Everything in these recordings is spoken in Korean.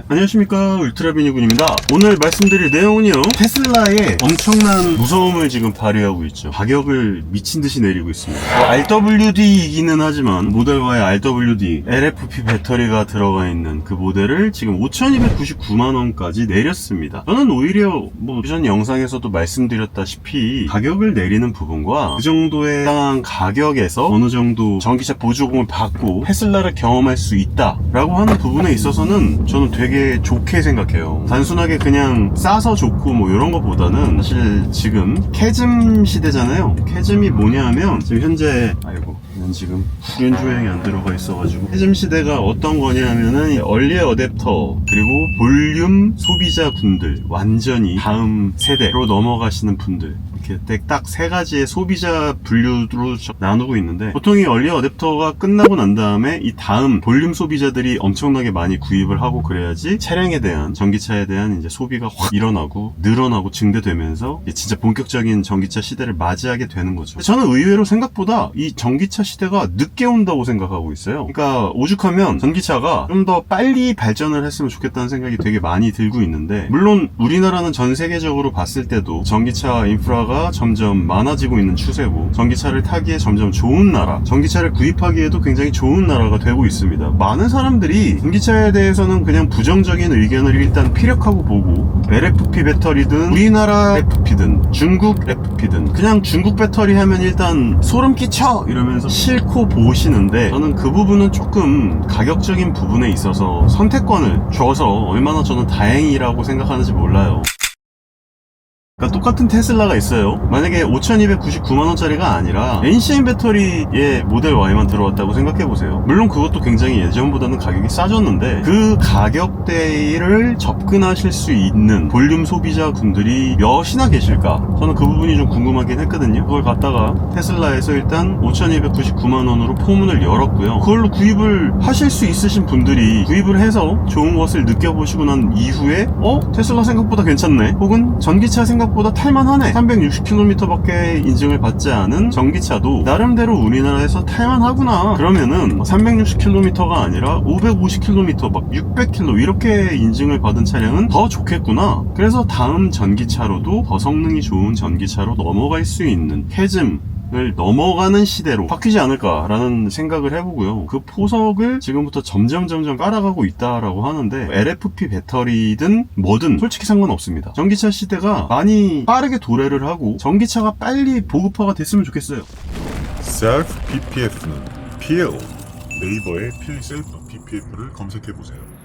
안녕하십니까, 울트라비니군입니다. 오늘 말씀드릴 내용은요, 테슬라의 엄청난 무서움을 지금 발휘하고 있죠. 가격을 미친듯이 내리고 있습니다. RWD이기는 하지만 모델 Y의 RWD LFP 배터리가 들어가 있는 그 모델을 지금 5,299만원까지 내렸습니다. 저는 오히려 전 영상에서도 말씀드렸다시피 가격을 내리는 부분과 그 정도의 땅 가격에서 어느 정도 전기차 보조금을 받고 테슬라를 경험할 수 있다라고 하는 부분에 있어서는 저는 되게 좋게 생각해요. 단순하게 그냥 싸서 좋고 이런 것보다는 사실 지금 캐즘 시대잖아요. 캐즘이 뭐냐 하면 지금 현재 지금 후륜 조향이 안 들어가 있어가지고 캐즘 시대가 어떤 거냐 하면은 얼리 어댑터 그리고 볼륨 소비자 분들, 완전히 다음 세대로 넘어가시는 분들, 이렇게 딱 세 가지의 소비자 분류로 나누고 있는데, 보통 이 얼리 어댑터가 끝나고 난 다음에 이 다음 볼륨 소비자들이 엄청나게 많이 구입을 하고 그래야지 차량에 대한, 전기차에 대한 이제 소비가 확 일어나고 늘어나고 증대되면서 진짜 본격적인 전기차 시대를 맞이하게 되는 거죠. 저는 의외로 생각보다 이 전기차 시대가 늦게 온다고 생각하고 있어요. 그러니까 오죽하면 전기차가 좀 더 빨리 발전을 했으면 좋겠다는 생각이 되게 많이 들고 있는데, 물론 우리나라는 전 세계적으로 봤을 때도 전기차 인프라가 점점 많아지고 있는 추세고, 전기차를 타기에 점점 좋은 나라, 전기차를 구입하기에도 굉장히 좋은 나라가 되고 있습니다. 많은 사람들이 전기차에 대해서는 그냥 부정적인 의견을 일단 피력하고 보고, LFP 배터리든 우리나라 LFP든 중국 LFP든 그냥 중국 배터리 하면 일단 소름 끼쳐 이러면서 싫고 보시는데, 저는 그 부분은 조금 가격적인 부분에 있어서 선택권을 줘서 얼마나 저는 다행이라고 생각하는지 몰라요. 그러니까 똑같은 테슬라가 있어요. 만약에 5,299만원짜리가 아니라 NCM 배터리의 모델 Y만 들어왔다고 생각해보세요. 물론 그것도 굉장히 예전보다는 가격이 싸졌는데, 그 가격대를 접근하실 수 있는 볼륨 소비자분들이 몇이나 계실까? 저는 그 부분이 좀 궁금하긴 했거든요. 그걸 갖다가 테슬라에서 일단 5,299만원으로 포문을 열었고요. 그걸로 구입을 하실 수 있으신 분들이 구입을 해서 좋은 것을 느껴보시고 난 이후에 테슬라 생각보다 괜찮네, 혹은 전기차 생각보다 탈만하네, 360km밖에 인증을 받지 않은 전기차도 나름대로 우리나라에서 탈만하구나, 그러면은 360km가 아니라 550km, 막 600km 이렇게 인증을 받은 차량은 더 좋겠구나. 그래서 다음 전기차로도 더 성능이 좋은 전기차로 넘어갈 수 있는 캐즘 을 넘어가는 시대로 바뀌지 않을까라는 생각을 해보고요. 그 포석을 지금부터 점점 깔아가고 있다라고 하는데, LFP 배터리든 뭐든 솔직히 상관없습니다. 전기차 시대가 많이 빠르게 도래를 하고 전기차가 빨리 보급화가 됐으면 좋겠어요. 셀프 PPF는 PL. 네이버에 필 셀프 PPF를 검색해보세요.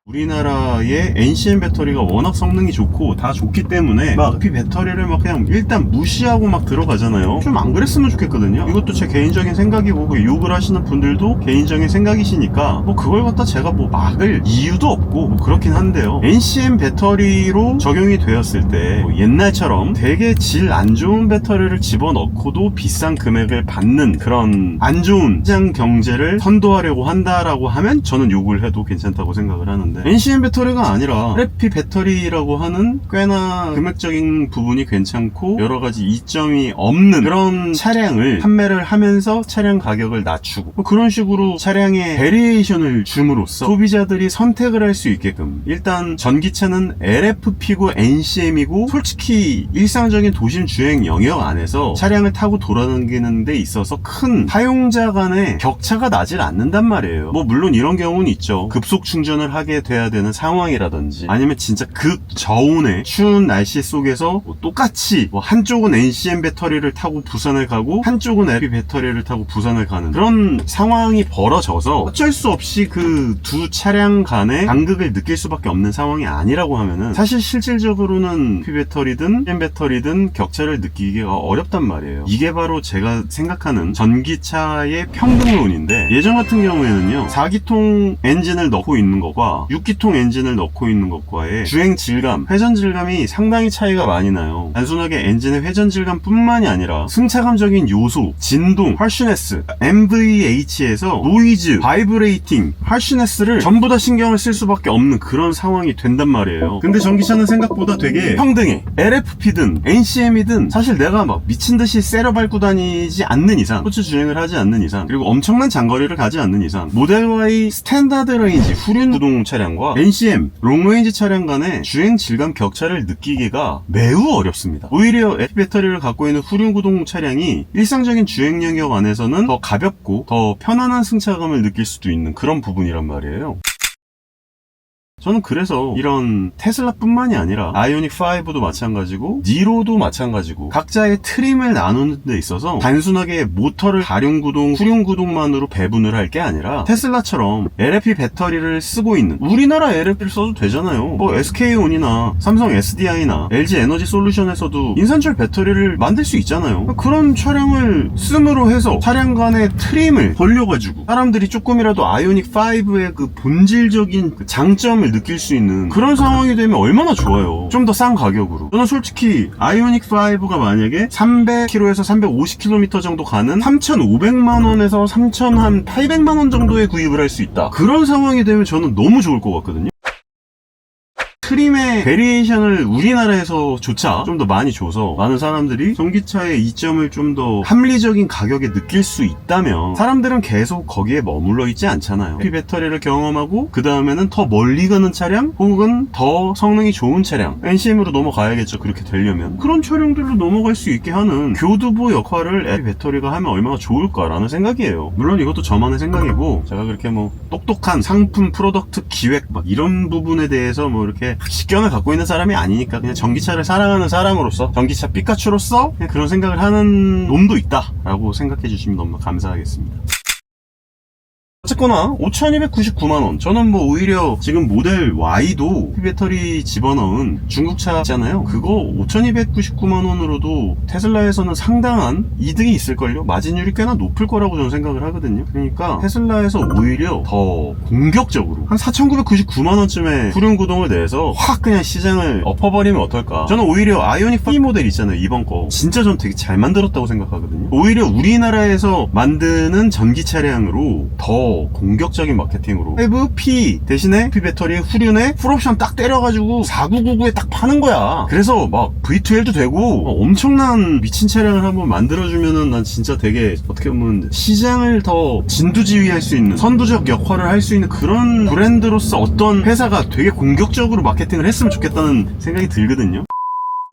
우리나라의 NCM 배터리가 워낙 성능이 좋고 다 좋기 때문에 막 LFP 배터리를 막 그냥 일단 무시하고 막 들어가잖아요. 좀 안 그랬으면 좋겠거든요. 이것도 제 개인적인 생각이고, 욕을 하시는 분들도 개인적인 생각이시니까 그걸 갖다 제가 막을 이유도 없고 그렇긴 한데요. NCM 배터리로 적용이 되었을 때 옛날처럼 되게 질 안 좋은 배터리를 집어넣고도 비싼 금액을 받는 그런 안 좋은 시장 경제를 선도하려고 한다라고 하면 저는 욕을 해도 괜찮다고 생각을 하는데, NCM 배터리가 아니라 LFP 배터리라고 하는 꽤나 금액적인 부분이 괜찮고 여러가지 이점이 없는 그런 차량을 판매를 하면서 차량 가격을 낮추고 그런 식으로 차량의 베리에이션을 줌으로써 소비자들이 선택을 할 수 있게끔, 일단 전기차는 LFP고 NCM이고 솔직히 일상적인 도심 주행 영역 안에서 차량을 타고 돌아다니는 데 있어서 큰 사용자 간의 격차가 나질 않는단 말이에요. 물론 이런 경우는 있죠. 급속 충전을 하게 돼야 되는 상황이라든지, 아니면 진짜 극저온의 추운 날씨 속에서 똑같이 한쪽은 NCM 배터리를 타고 부산을 가고 한쪽은 LFP 배터리를 타고 부산을 가는 그런 상황이 벌어져서 어쩔 수 없이 그 두 차량 간의 간극을 느낄 수밖에 없는 상황이 아니라고 하면은, 사실 실질적으로는 LFP 배터리든 NCM 배터리든 격차를 느끼기가 어렵단 말이에요. 이게 바로 제가 생각하는 전기차의 평등론인데, 예전 같은 경우에는요 4기통 엔진을 넣고 있는 것과 6기통 엔진을 넣고 있는 것과의 주행 질감, 회전 질감이 상당히 차이가 많이 나요. 단순하게 엔진의 회전 질감 뿐만이 아니라 승차감적인 요소, 진동, 하쉬네스, MVH에서 노이즈, 바이브레이팅, 하쉬네스를 전부 다 신경을 쓸 수밖에 없는 그런 상황이 된단 말이에요. 근데 전기차는 생각보다 되게 평등해. LFP든 NCM이든 사실 내가 막 미친듯이 세려 밟고 다니지 않는 이상, 스포츠 주행을 하지 않는 이상, 그리고 엄청난 장거리를 가지 않는 이상, 모델 Y 스탠다드 레인지 후륜 구동 차량과 NCM 롱레인지 차량 간의 주행 질감 격차를 느끼기가 매우 어렵습니다. 오히려 LFP 배터리를 갖고 있는 후륜 구동 차량이 일상적인 주행 영역 안에서는 더 가볍고 더 편안한 승차감을 느낄 수도 있는 그런 부분이란 말이에요. 저는 그래서 이런 테슬라뿐만이 아니라 아이오닉 5도 마찬가지고 니로도 마찬가지고 각자의 트림을 나누는 데 있어서 단순하게 모터를 가륜구동, 후륜구동만으로 배분을 할 게 아니라 테슬라처럼 LFP 배터리를 쓰고 있는 우리나라 LFP를 써도 되잖아요. 뭐 SK온이나 삼성 SDI나 LG 에너지 솔루션에서도 인산철 배터리를 만들 수 있잖아요. 그런 차량을 씀으로 해서 차량 간의 트림을 벌려가지고 사람들이 조금이라도 아이오닉 5의 그 본질적인 그 장점을 느낄 수 있는 그런 상황이 되면 얼마나 좋아요. 좀 더 싼 가격으로. 저는 솔직히 아이오닉 5가 만약에 300km에서 350km 정도 가는 3,500만원에서 3,800만원 정도에 구입을 할 수 있다. 그런 상황이 되면 저는 너무 좋을 것 같거든요. 트림의 베리에이션을 우리나라에서조차 좀 더 많이 줘서 많은 사람들이 전기차의 이점을 좀 더 합리적인 가격에 느낄 수 있다면 사람들은 계속 거기에 머물러 있지 않잖아요. LFP 배터리를 경험하고 그 다음에는 더 멀리 가는 차량 혹은 더 성능이 좋은 차량 NCM으로 넘어가야겠죠. 그렇게 되려면 그런 차량들로 넘어갈 수 있게 하는 교두보 역할을 LFP 배터리가 하면 얼마나 좋을까라는 생각이에요. 물론 이것도 저만의 생각이고 제가 그렇게 뭐 똑똑한 상품 프로덕트 기획 막 이런 부분에 대해서 뭐 이렇게 식견을 갖고 있는 사람이 아니니까 그냥 전기차를 사랑하는 사람으로서 전기차 피카츄로서 그냥 그런 생각을 하는 놈도 있다 라고 생각해 주시면 너무 감사하겠습니다. 어쨌거나 5,299만원 저는 뭐 오히려 지금 모델 Y도 배터리 집어넣은 중국차 있잖아요. 그거 5,299만원으로도 테슬라에서는 상당한 이득이 있을걸요. 마진율이 꽤나 높을 거라고 저는 생각을 하거든요. 그러니까 테슬라에서 오히려 더 공격적으로 한 4,999만원쯤에 후륜구동을 내서 확 그냥 시장을 엎어버리면 어떨까. 저는 오히려 아이오닉 5 모델 있잖아요. 이번 거 진짜 전 되게 잘 만들었다고 생각하거든요. 오히려 우리나라에서 만드는 전기 차량으로 더 공격적인 마케팅으로 5P 대신에 P 배터리에 후륜에 풀옵션 딱 때려가지고 4999에 딱 파는 거야. 그래서 막 V12도 되고 엄청난 미친 차량을 한번 만들어주면은 난 진짜 되게 어떻게 보면 시장을 더 진두지휘할 수 있는 선두적 역할을 할 수 있는 그런 브랜드로서 어떤 회사가 되게 공격적으로 마케팅을 했으면 좋겠다는 생각이 들거든요.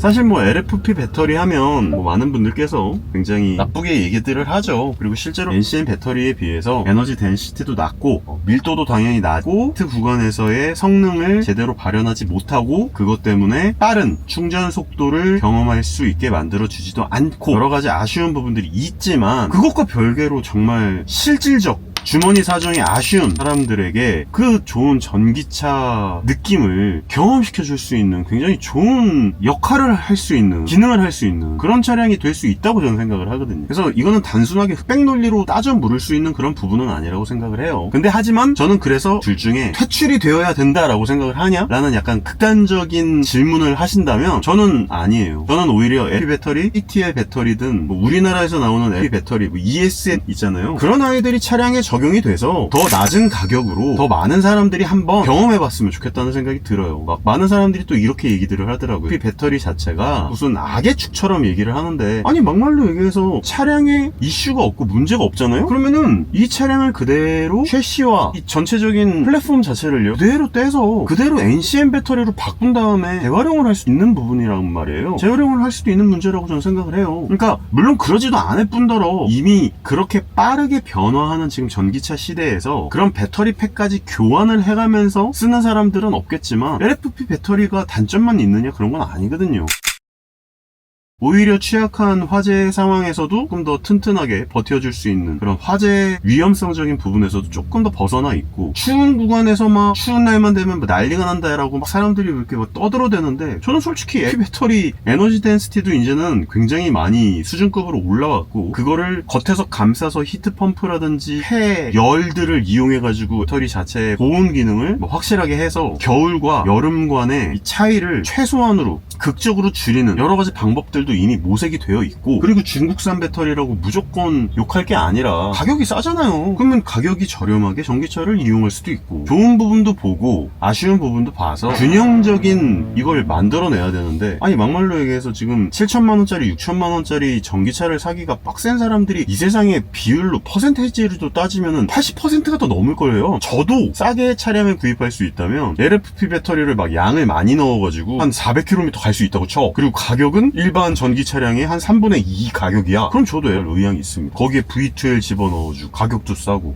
사실 뭐 LFP 배터리 하면 뭐 많은 분들께서 굉장히 나쁘게 얘기들을 하죠. 그리고 실제로 NCM 배터리에 비해서 에너지 덴시티도 낮고 밀도도 당연히 낮고 히트 구간에서의 성능을 제대로 발현하지 못하고 그것 때문에 빠른 충전 속도를 경험할 수 있게 만들어주지도 않고 여러 가지 아쉬운 부분들이 있지만 그것과 별개로 정말 실질적 주머니 사정이 아쉬운 사람들에게 그 좋은 전기차 느낌을 경험시켜 줄 수 있는 굉장히 좋은 역할을 할 수 있는 기능을 할 수 있는 그런 차량이 될 수 있다고 저는 생각을 하거든요. 그래서 이거는 단순하게 흑백 논리로 따져 물을 수 있는 그런 부분은 아니라고 생각을 해요. 근데 하지만 저는 그래서 둘 중에 퇴출이 되어야 된다라고 생각을 하냐? 라는 약간 극단적인 질문을 하신다면 저는 아니에요. 저는 오히려 LFP 배터리, ETL 배터리든 뭐 우리나라에서 나오는 LFP 배터리 뭐 ESM 있잖아요. 그런 아이들이 차량에 적용이 돼서 더 낮은 가격으로 더 많은 사람들이 한번 경험해봤으면 좋겠다는 생각이 들어요. 막 많은 사람들이 또 이렇게 얘기들을 하더라고요. 이 배터리 자체가 무슨 악의 축처럼 얘기를 하는데 아니 막말로 얘기해서 차량에 이슈가 없고 문제가 없잖아요. 그러면은 이 차량을 그대로 쉐시와 이 전체적인 플랫폼 자체를요 그대로 떼서 그대로 NCM 배터리로 바꾼 다음에 재활용을 할 수 있는 부분이란 말이에요. 재활용을 할 수도 있는 문제라고 저는 생각을 해요. 그러니까 물론 그러지도 않을 뿐더러 이미 그렇게 빠르게 변화하는 지금 전기차 시대에서 그런 배터리 팩까지 교환을 해가면서 쓰는 사람들은 없겠지만 LFP 배터리가 단점만 있느냐 그런 건 아니거든요. 오히려 취약한 화재 상황에서도 조금 더 튼튼하게 버텨줄 수 있는 그런 화재 위험성적인 부분에서도 조금 더 벗어나 있고, 추운 구간에서 막 추운 날만 되면 뭐 난리가 난다라고 막 사람들이 이렇게 막 떠들어대는데, 저는 솔직히 LFP 배터리 에너지 덴시티도 이제는 굉장히 많이 수준급으로 올라왔고, 그거를 겉에서 감싸서 히트 펌프라든지 폐 열들을 이용해가지고 배터리 자체의 보온 기능을 뭐 확실하게 해서 겨울과 여름간의 이 차이를 최소한으로 극적으로 줄이는 여러 가지 방법들도 이미 모색이 되어 있고, 그리고 중국산 배터리라고 무조건 욕할 게 아니라 가격이 싸잖아요. 그러면 가격이 저렴하게 전기차를 이용할 수도 있고, 좋은 부분도 보고 아쉬운 부분도 봐서 균형적인 이걸 만들어내야 되는데, 아니 막말로 얘기해서 지금 7천만 원짜리 6천만 원짜리 전기차를 사기가 빡센 사람들이 이 세상에 비율로 퍼센테이지로 따지면은 80%가 더 넘을 거예요. 저도 싸게 차량을 구입할 수 있다면 LFP 배터리를 막 양을 많이 넣어가지고 한 400km 갈 수 있다고 쳐. 그리고 가격은 일반 전기 차량의 한 3분의 2 가격이야. 그럼 저도 의향이 있습니다. 거기에 V12 집어넣어주고 가격도 싸고.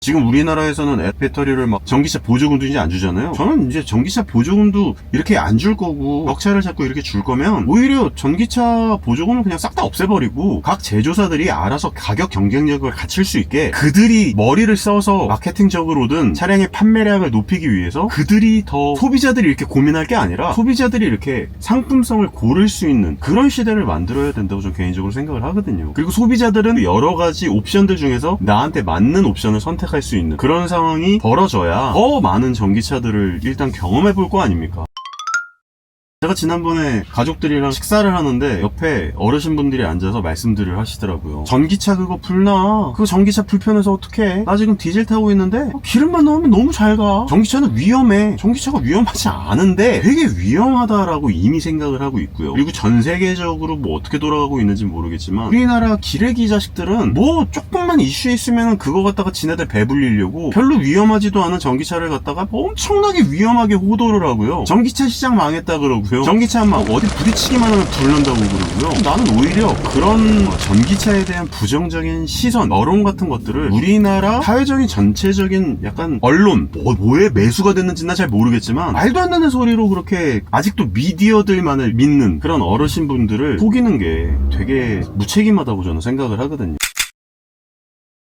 지금 우리나라에서는 배터리를 막 전기차 보조금도 이제 안 주잖아요. 저는 이제 전기차 보조금도 이렇게 안 줄 거고, 격차를 자꾸 이렇게 줄 거면 오히려 전기차 보조금을 그냥 싹 다 없애버리고 각 제조사들이 알아서 가격 경쟁력을 갖출 수 있게, 그들이 머리를 써서 마케팅적으로든 차량의 판매량을 높이기 위해서 그들이 더, 소비자들이 이렇게 고민할 게 아니라 소비자들이 이렇게 상품성을 고를 수 있는 그런 시대를 만들어야 된다고 저는 개인적으로 생각을 하거든요. 그리고 소비자들은 여러 가지 옵션들 중에서 나한테 맞는 옵션을 선택할 수 있는 그런 상황이 벌어져야 더 많은 전기차들을 일단 경험해 볼 거 아닙니까? 제가 지난번에 가족들이랑 식사를 하는데 옆에 어르신분들이 앉아서 말씀들을 하시더라고요. 전기차 그거 불나. 그거 전기차 불편해서 어떡해. 나 지금 디젤 타고 있는데 기름만 넣으면 너무 잘 가. 전기차는 위험해. 전기차가 위험하지 않은데 되게 위험하다라고 이미 생각을 하고 있고요. 그리고 전 세계적으로 뭐 어떻게 돌아가고 있는지 모르겠지만, 우리나라 기레기 자식들은 뭐 조금만 이슈 있으면 그거 갖다가 지네들 배불리려고 별로 위험하지도 않은 전기차를 갖다가 엄청나게 위험하게 호도를 하고요. 전기차 시장 망했다 그러고, 전기차 막 어디 부딪히기만 하면 불난다고 그러고요. 나는 오히려 그런 전기차에 대한 부정적인 시선, 여론 같은 것들을 우리나라 사회적인 전체적인 약간 언론, 뭐에 매수가 됐는지 나 잘 모르겠지만, 말도 안 되는 소리로 그렇게 아직도 미디어들만을 믿는 그런 어르신분들을 속이는 게 되게 무책임하다고 저는 생각을 하거든요.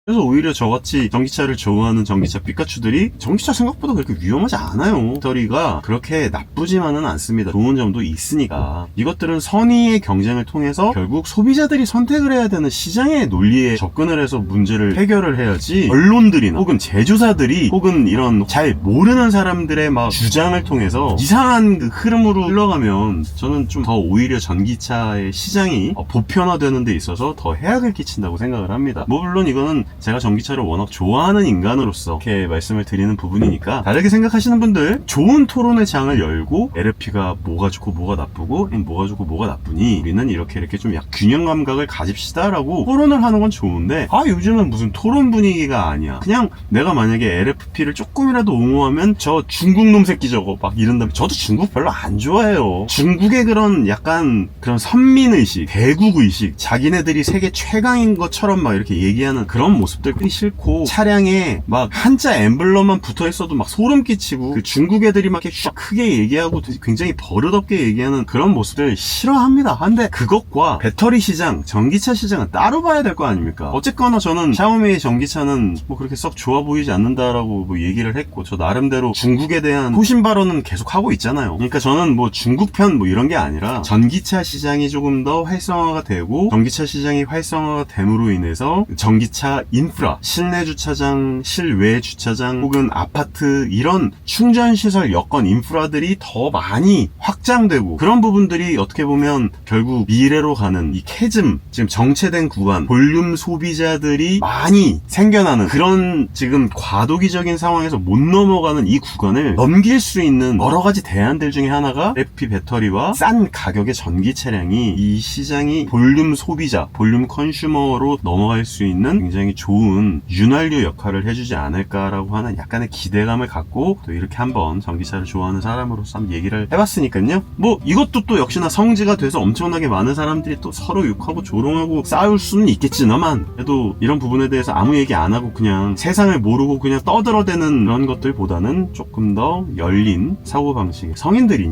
그래서 오히려 저같이 전기차를 좋아하는 전기차 삐까추들이 전기차 생각보다 그렇게 위험하지 않아요. 배터리가 그렇게 나쁘지만은 않습니다. 좋은 점도 있으니까. 이것들은 선의의 경쟁을 통해서 결국 소비자들이 선택을 해야 되는 시장의 논리에 접근을 해서 문제를 해결을 해야지, 언론들이나 혹은 제조사들이 혹은 이런 잘 모르는 사람들의 막 주장을 통해서 이상한 그 흐름으로 흘러가면 저는 좀 더 오히려 전기차의 시장이 보편화되는 데 있어서 더 해악을 끼친다고 생각을 합니다. 뭐 물론 이거는 제가 전기차를 워낙 좋아하는 인간으로서 이렇게 말씀을 드리는 부분이니까, 다르게 생각하시는 분들 좋은 토론의 장을 열고 LFP가 뭐가 좋고 뭐가 나쁘고 뭐가 좋고 뭐가 나쁘니 우리는 이렇게 좀 약 균형 감각을 가집시다 라고 토론을 하는 건 좋은데, 요즘은 무슨 토론 분위기가 아니야. 그냥 내가 만약에 LFP를 조금이라도 옹호하면 저 중국 놈 새끼 저거 막 이런다면, 저도 중국 별로 안 좋아해요. 중국의 그런 약간 그런 선민의식, 대국의식, 자기네들이 세계 최강인 것처럼 막 이렇게 얘기하는 그런 모습들이 싫고, 차량에 막 한자 엠블럼만 붙어 있어도 막 소름 끼치고, 그 중국 애들이 막 이렇게 크게 얘기하고 굉장히 버릇없게 얘기하는 그런 모습들 싫어합니다. 근데 그것과 배터리 시장, 전기차 시장은 따로 봐야 될 거 아닙니까? 어쨌거나 저는 샤오미의 전기차는 뭐 그렇게 썩 좋아 보이지 않는다라고 뭐 얘기를 했고, 저 나름대로 중국에 대한 소신 발언은 계속 하고 있잖아요. 그러니까 저는 뭐 중국 편 뭐 이런 게 아니라 전기차 시장이 조금 더 활성화가 되고, 전기차 시장이 활성화가 됨으로 인해서 전기차 인프라, 실내 주차장, 실외 주차장 혹은 아파트, 이런 충전시설 여건 인프라들이 더 많이 확장되고, 그런 부분들이 어떻게 보면 결국 미래로 가는 이 캐즘, 지금 정체된 구간, 볼륨 소비자들이 많이 생겨나는 그런 지금 과도기적인 상황에서 못 넘어가는 이 구간을 넘길 수 있는 여러 가지 대안들 중에 하나가 LFP 배터리와 싼 가격의 전기 차량이, 이 시장이 볼륨 소비자, 볼륨 컨슈머로 넘어갈 수 있는 굉장히 좋은 윤활유 역할을 해주지 않을까라고 하는 약간의 기대감을 갖고 또 이렇게 한번 전기차를 좋아하는 사람으로서 한번 얘기를 해봤으니까요. 뭐 이것도 또 역시나 성지가 돼서 엄청나게 많은 사람들이 또 서로 욕하고 조롱하고 싸울 수는 있겠지만 그래도 이런 부분에 대해서 아무 얘기 안 하고 그냥 세상을 모르고 그냥 떠들어대는 그런 것들보다는 조금 더 열린 사고방식의 성인들이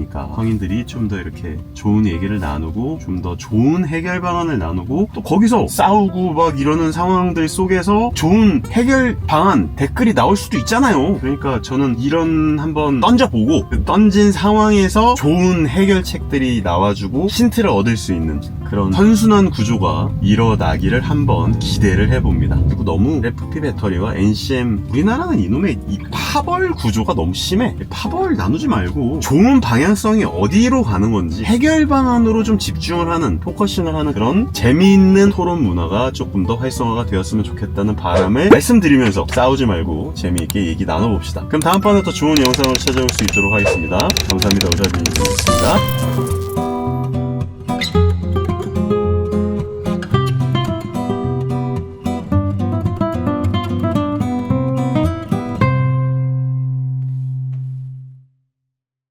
좀 더 이렇게 좋은 얘기를 나누고 좀 더 좋은 해결 방안을 나누고 또 거기서 싸우고 막 이러는 상황들 속에서 좋은 해결 방안 댓글이 나올 수도 있잖아요. 그러니까 저는 이런 한번 던져보고 그 던진 상황에서 좋은 해결책들이 나와주고 힌트를 얻을 수 있는 그런 선순환 구조가 일어나기를 한번 기대를 해봅니다. 그리고 너무 FP 배터리와 NCM 우리나라는 이놈의 이 파벌 구조가 너무 심해. 파벌 나누지 말고 좋은 방향성이 어디로 가는 건지 해결 방안으로 좀 집중을 하는 포커싱을 하는 그런 재미있는 토론 문화가 조금 더 활성화가 되었으면 좋겠다는 바람을 말씀드리면서 싸우지 말고 재미있게 얘기 나눠봅시다. 그럼 다음번에 더 좋은 영상으로 찾아올 수 있도록 하겠습니다. 감사합니다. 오자빈이었습니다.